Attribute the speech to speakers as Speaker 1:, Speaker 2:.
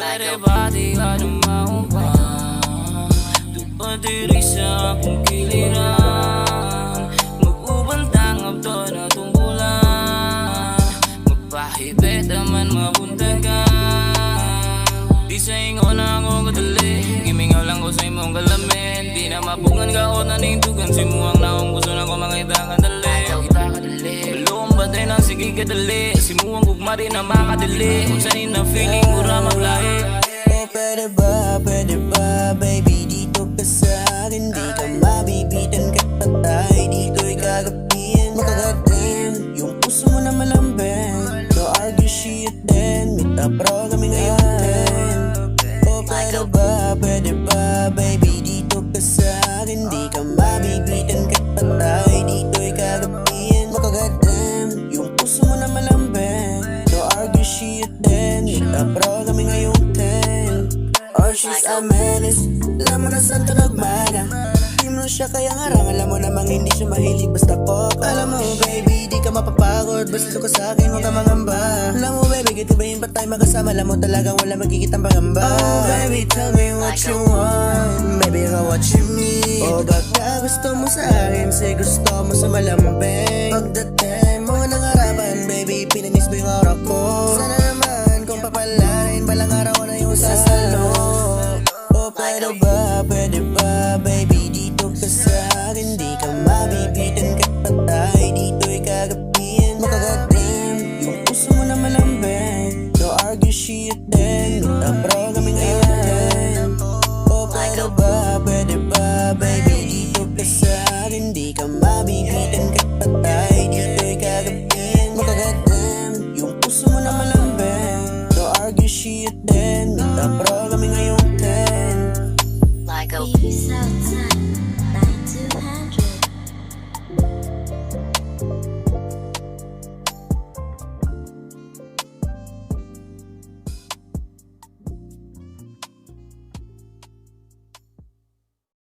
Speaker 1: pwede ba di ka lumawa? Tupadiri sa akong giliran, mag-ubantang abdo na tungkulan, magpahibet naman mabuntagan. Di sa ingo na ako kadali, gimingaw lang ko sa imong galamin. Di na mapungan ka o nanintugan, si muang naong gusto na ko makita ka dali. Balong batay ng sige kadali, si muang gugma rin na makadali. Kung sa'nin na feeling ko ramang lahi.
Speaker 2: Oh, pwede ba, baby, dito ka sa akin. Di ka mabibitan ka patay, dito'y kagapian. Makagatin, yung puso mo na malambing. No argue shit then, meet up bro kami ngayon din. Oh, pwede ba, baby, dito ka sa akin. Di ka mabibitan ka patay, dito'y kagapian. Makagatin, yung puso mo na malambing. No argue shit then, meet up bro kami ngayon din. Oh, she's a menace, alam mo na saan to nagmana. Di mo siya kaya harang, alam mo namang hindi siya mahilig basta pop. Alam mo baby, di ka mapapagod, basta suka sa akin, huwag ka mangamba. Alam mo baby, gito ba yun ba't tayo magkasama? Alam mo talagang wala magkikitang pangamba. Oh baby, tell me what you want, baby, what you need. O baka gusto mo sa akin, say gusto mo sa malambing. Pagdating mo ng harapan, baby, pinanis mo yung aura ko. Sana naman kung papalarin, balang araw ko na yung sasalo. Oh, pwede ba, baby, dito ka sa